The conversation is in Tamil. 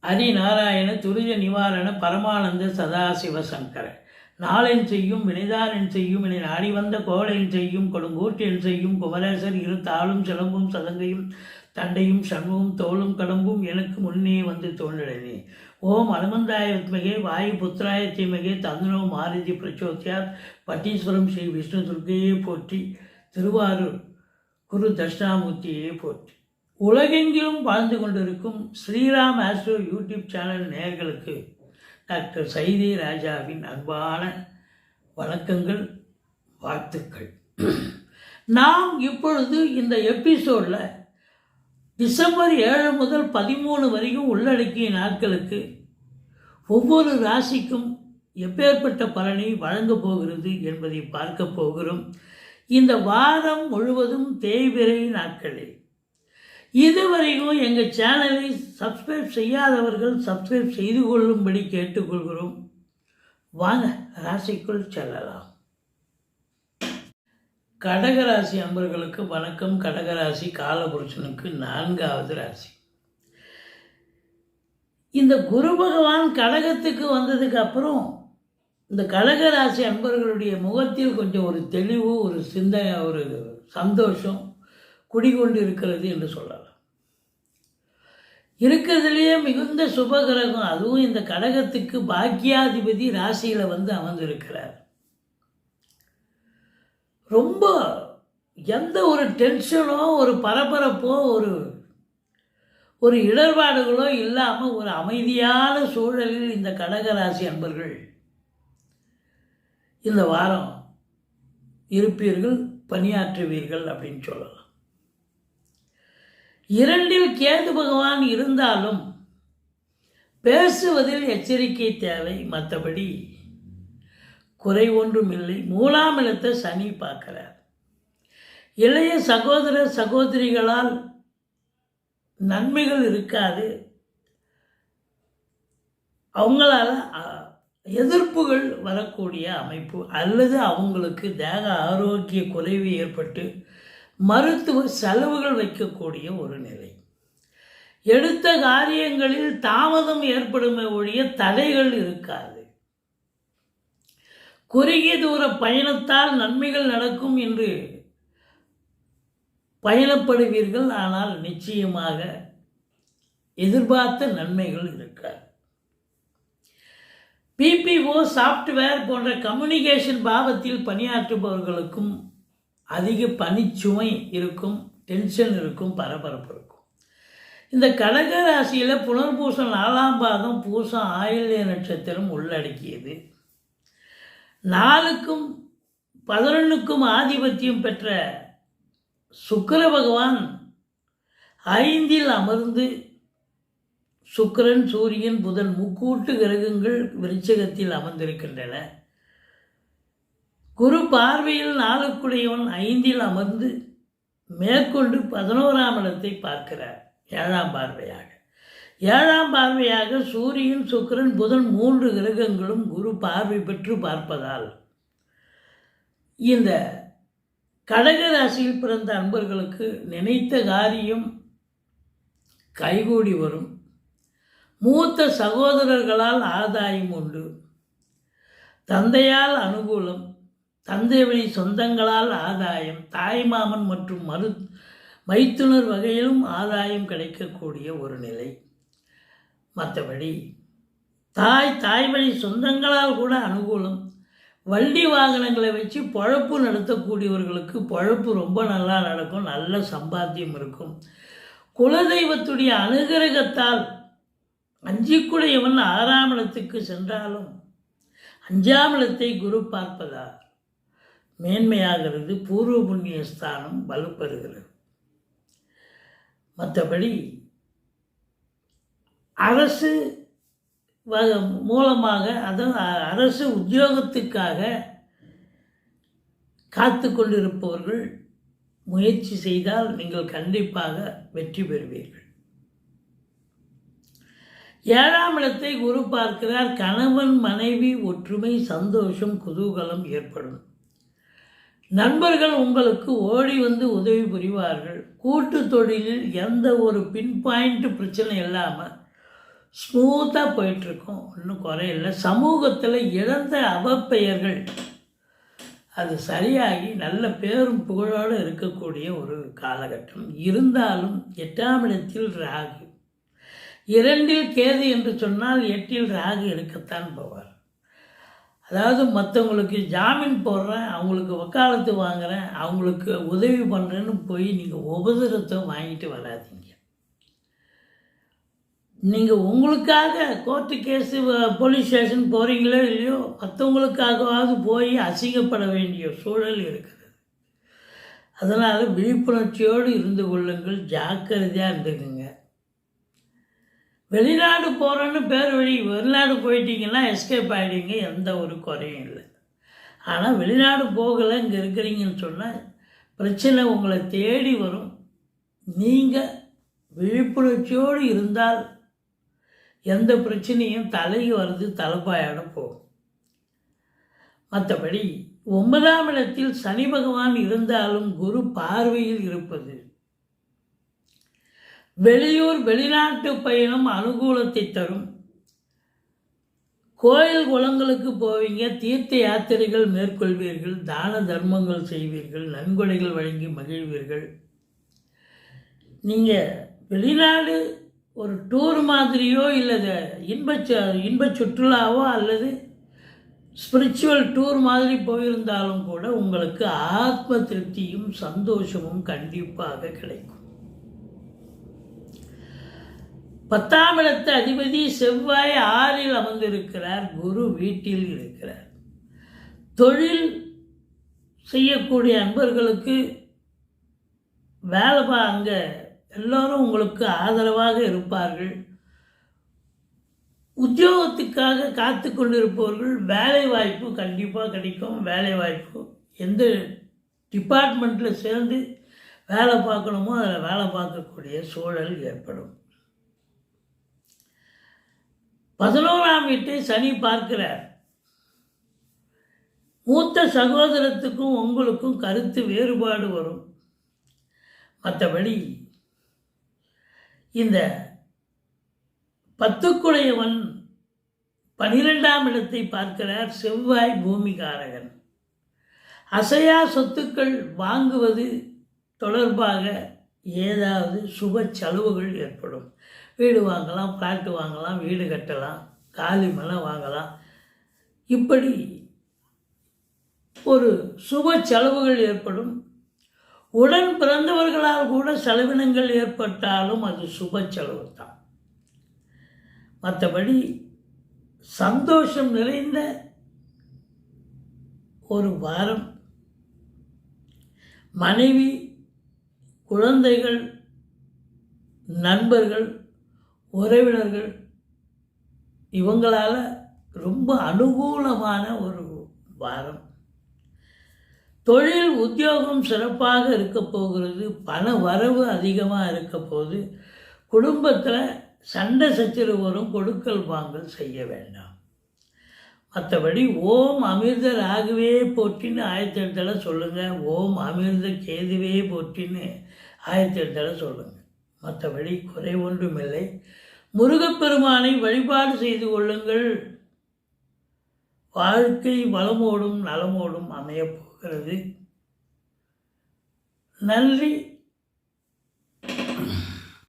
ஹரிநாராயண துரித நிவாரண பரமானந்த சதாசிவ சங்கர நாளென் செய்யும் வினைதானென் செய்யும் என நாடி வந்த கோளென் செய்யும் கொடுங்கூற்றென் செய்யும் குமரேசர் இரு தாளும் சிலம்பும் சதங்கையும் தண்டையும் சண்முகம் தோளும் கடம்பும் எனக்கு முன்னே வந்து தோன்றினே. ஓம் அனுமந்தாய வித்மகே வாயு புத்திராய தீமகே தந்தனோ மாருதி பிரச்சோத்யாத் பட்டீஸ்வரம் ஸ்ரீ விஷ்ணு துர்க்கையே போற்றி திருவாரூர் குரு தட்சிணாமூர்த்தியே போற்றி. உலகெங்கிலும் வாழ்ந்து கொண்டிருக்கும் ஸ்ரீராம் ஆஸ்ட்ரோ யூடியூப் சேனல் நேயர்களுக்கு டாக்டர் சைதே ராஜாவின் அன்பான வணக்கங்கள், வாழ்த்துக்கள். நாம் இப்பொழுது இந்த எபிசோடில் டிசம்பர் 7 முதல் 13 வரைக்கும் உள்ளடக்கிய நாட்களுக்கு ஒவ்வொரு ராசிக்கும் எப்பேற்பட்ட பலனை வழங்கப் போகிறது என்பதை பார்க்க போகிறோம். இந்த வாரம் முழுவதும் தேய்பிறை நாட்களே. இதுவரைக்கும் எங்கள் சேனலை சப்ஸ்கிரைப் செய்யாதவர்கள் சப்ஸ்கிரைப் செய்து கொள்ளும்படி கேட்டுக்கொள்கிறோம். வாங்க ராசிக்குள் செல்லலாம். கடகராசி அன்பர்களுக்கு வணக்கம். கடகராசி காலபுருஷனுக்கு 4வது ராசி. இந்த குரு பகவான் கடகத்துக்கு வந்ததுக்கு அப்புறம் இந்த கடகராசி அன்பர்களுடைய முகத்தில் கொஞ்சம் ஒரு தெளிவு, ஒரு சிந்தனை, ஒரு சந்தோஷம் குடிகொண்டு இருக்கிறது என்று சொல்லலாம். இருக்கிறதுலேயே மிகுந்த சுபகிரகம், அதுவும் இந்த கடகத்துக்கு பாக்கியாதிபதி ராசியில் வந்து அமர்ந்திருக்கிறார். ரொம்ப எந்த ஒரு டென்ஷனோ ஒரு பரபரப்போ ஒரு இடர்பாடுகளோ இல்லாமல் ஒரு அமைதியான சூழலில் இந்த கடகராசி அன்பர்கள் இந்த வாரம் இருப்பீர்கள், பணியாற்றுவீர்கள் அப்படின்னு சொல்லலாம். 2இல் கேது பகவான் இருந்தாலும் பேசுவதில் எச்சரிக்கை தேவை, மற்றபடி குறை ஒன்றும் இல்லை. 3ஆம் இடத்தை சனி பார்க்கிறார். இளைய சகோதர சகோதரிகளால் நன்மைகள் இருக்காது. அவங்களால எதிர்ப்புகள் வரக்கூடிய அமைப்பு, அல்லது அவங்களுக்கு தேக ஆரோக்கிய குறைவு ஏற்பட்டு மருத்துவ செலவுகள் வைக்கக்கூடிய ஒரு நிலை. எடுத்த காரியங்களில் தாமதம் ஏற்படுமே ஒழிய தடைகள் இருக்காது. குறுகிய தூர பயணத்தால் நன்மைகள் நடக்கும் என்று பயணப்படுவீர்கள். ஆனால் நிச்சயமாக எதிர்பார்த்த நன்மைகள் இருக்காது. பிபிஓ சாஃப்ட்வேர் போன்ற கம்யூனிகேஷன் பாவத்தில் பணியாற்றுபவர்களுக்கும் அதிக பணிச்சுமை இருக்கும், டென்ஷன் இருக்கும், பரபரப்பு இருக்கும். இந்த கடக ராசியில் புனர்பூசம் 4ஆம் பாதம், பூசம் ஆயில்ய நட்சத்திரம் உள்ளடக்கியது. 4க்கும் 11க்கும் ஆதிபத்தியம் பெற்ற சுக்கிர பகவான் 5இல் அமர்ந்து சுக்கிரன், சூரியன், புதன் முக்கூட்டு கிரகங்கள் விருச்சிகத்தில் அமர்ந்திருக்கின்றன. குரு பார்வையில் 4க்குடையவன் 5இல் அமர்ந்து மேற்கொண்டு 11ஆம் இடத்தை பார்க்கிறார். 7ஆம் பார்வையாக 7ஆம் பார்வையாக சூரியன், சுக்கிரன், புதன் 3 கிரகங்களும் குரு பார்வை பெற்று பார்ப்பதால் இந்த கடக ராசியில் பிறந்த அன்பர்களுக்கு நினைத்த காரியம் கைகூடி வரும். மூத்த சகோதரர்களால் ஆதாயம் உண்டு. தந்தையால் அனுகூலம், தந்தை வழி சொந்தங்களால் ஆதாயம், தாய்மாமன் மற்றும் மைத்துனர் வகையிலும் ஆதாயம் கிடைக்கக்கூடிய ஒரு நிலை. மற்றபடி தாய் வழி சொந்தங்களால் கூட அனுகூலம். வண்டி வாகனங்களை வச்சு பொழப்பு நடத்தக்கூடியவர்களுக்கு பொழப்பு ரொம்ப நல்லா நடக்கும், நல்ல சம்பாத்தியம் இருக்கும். குலதெய்வத்துடைய அனுகிரகத்தால் 5க்குடையவன் 6ஆம் இடத்துக்கு சென்றாலும் 5ஆம் இடத்தை குரு பார்ப்பதால் மேன்மையாகிறது. பூர்வ புண்ணிய ஸ்தானம் வலுப்பெறுகிறது. மற்றபடி அரசு மூலமாக, அதாவது அரசு உத்தியோகத்துக்காக காத்து கொண்டிருப்பவர்கள் முயற்சி செய்தால் நீங்கள் கண்டிப்பாக வெற்றி பெறுவீர்கள். 7ஆம் இடத்தை குரு பார்க்கிறார். கணவன் மனைவி ஒற்றுமை, சந்தோஷம், குதூகலம் ஏற்படும். நண்பர்கள் உங்களுக்கு ஓடி வந்து உதவி புரிவார்கள். கூட்டு தொழிலில் எந்த ஒரு பின் பாயிண்ட் பிரச்சனை இல்லாமல் ஸ்மூத்தாக போயிட்டுருக்கும், ஒன்றும் குறையில்லை. சமூகத்தில் இழந்த அவப்பெயர்கள் அது சரியாகி நல்ல பேரும் புகழோடு இருக்கக்கூடிய ஒரு காலகட்டம். இருந்தாலும் 8ஆம் இடத்தில் ராகு, 2இல் கேது என்று சொன்னால் 8இல் ராகு இருக்கத்தான் போவார். அதாவது மற்றவங்களுக்கு ஜாமீன் போடுறேன், அவங்களுக்கு வக்காலத்து வாங்குகிறேன், அவங்களுக்கு உதவி பண்ணுறேன்னு போய் நீங்கள் உபதிரத்தை வாங்கிட்டு வராதீங்க. நீங்கள் உங்களுக்காக கோர்ட்டு கேஸு போலீஸ் ஸ்டேஷன் போகிறீங்களோ இல்லையோ, மற்றவங்களுக்காகவாவது போய் அசிங்கப்பட வேண்டிய சூழல் இருக்கிறது. அதனால் விழிப்புணர்ச்சியோடு இருந்து கொள்ளுங்கள், ஜாக்கிரதையாக இருந்துக்குங்க. வெளிநாடு போகிறோன்னு பேர் வெளிநாடு போயிட்டீங்கன்னா எஸ்கேப் ஆகிடுங்க, எந்த ஒரு குறையும் இல்லை. ஆனால் வெளிநாடு போகலை, இங்கே இருக்கிறீங்கன்னு சொன்னால் பிரச்சனை உங்களை தேடி வரும். நீங்கள் விழிப்புணர்ச்சியோடு இருந்தால் எந்த பிரச்சனையும் தலைக்கு வருது தலைப்பாயோட போகும். மற்றபடி 9ஆம் இடத்தில் சனி பகவான் இருந்தாலும் குரு பார்வையில் இருப்பது வெளியூர் வெளிநாட்டு பயணம் அனுகூலத்தை தரும். கோயில் குளங்களுக்கு போவீங்க, தீர்த்த யாத்திரைகள் மேற்கொள்வீர்கள், தான தர்மங்கள் செய்வீர்கள், நன்கொடைகள் வழங்கி மகிழ்வீர்கள். நீங்கள் வெளிநாடு ஒரு டூர் மாதிரியோ இல்லை இன்ப சுற்றுலாவோ அல்லது ஸ்பிரிச்சுவல் டூர் மாதிரி போயிருந்தாலும் கூட உங்களுக்கு ஆத்ம திருப்தியும் சந்தோஷமும் கண்டிப்பாக கிடைக்கும். 10ஆம் இடத்து அதிபதி செவ்வாய் 6இல் அமர்ந்திருக்கிறார், குரு வீட்டில் இருக்கிறார். தொழில் செய்யக்கூடிய அன்பர்களுக்கு வேலை அங்கே எல்லோரும் உங்களுக்கு ஆதரவாக இருப்பார்கள். உத்தியோகத்துக்காக காத்து கொண்டிருப்பவர்கள் வேலை வாய்ப்பு கண்டிப்பாக கிடைக்கும். வேலை வாய்ப்பு எந்த டிபார்ட்மெண்ட்டில் சேர்ந்து வேலை பார்க்கணுமோ அதில் வேலை பார்க்கக்கூடிய சூழல் ஏற்படும். 11ஆம் வீட்டை சனி பார்க்கிறார். மூத்த சகோதரத்துக்கும் உங்களுக்கும் கருத்து வேறுபாடு வரும். மற்றபடி இந்த 10க்குடையவன் 12ஆம் இடத்தை பார்க்கிறார். செவ்வாய் பூமிகாரகன். அசையா சொத்துக்கள் வாங்குவது தொடர்பாக ஏதாவது சுப செலவுகள் ஏற்படும். வீடு வாங்கலாம், பிளாட்டு வாங்கலாம், வீடு கட்டலாம், காலி மனை வாங்கலாம். இப்படி ஒரு சுப செலவுகள் ஏற்படும். உடன் பிறந்தவர்களால் கூட செலவினங்கள் ஏற்பட்டாலும் அது சுப செலவு தான். மற்றபடி சந்தோஷம் நிறைந்த ஒரு வாரம். மனைவி, குழந்தைகள், நண்பர்கள், உறவினர்கள் இவங்களால் ரொம்ப அனுகூலமான ஒரு வாரம். தொழில் உத்தியோகம் சிறப்பாக இருக்க போகிறது. பண வரவு அதிகமாக இருக்க போது. குடும்பத்தில் சண்டை சச்சரவு வரும், கொடுக்கல் வாங்கல் செய்ய வேண்டாம். மற்றபடி ஓம் அமிர்த ராகுவே போற்றின்னு 1008 சொல்லுங்கள். ஓம் அமிர்த கேதுவே போற்றின்னு 1008 சொல்லுங்கள். மற்றபடி குறை ஒன்றுமில்லை. முருகப்பெருமானை வழிபாடு செய்து கொள்ளுங்கள். வாழ்க்கை வளமோடும் நலமோடும் அமையப்போகிறது. நன்றி.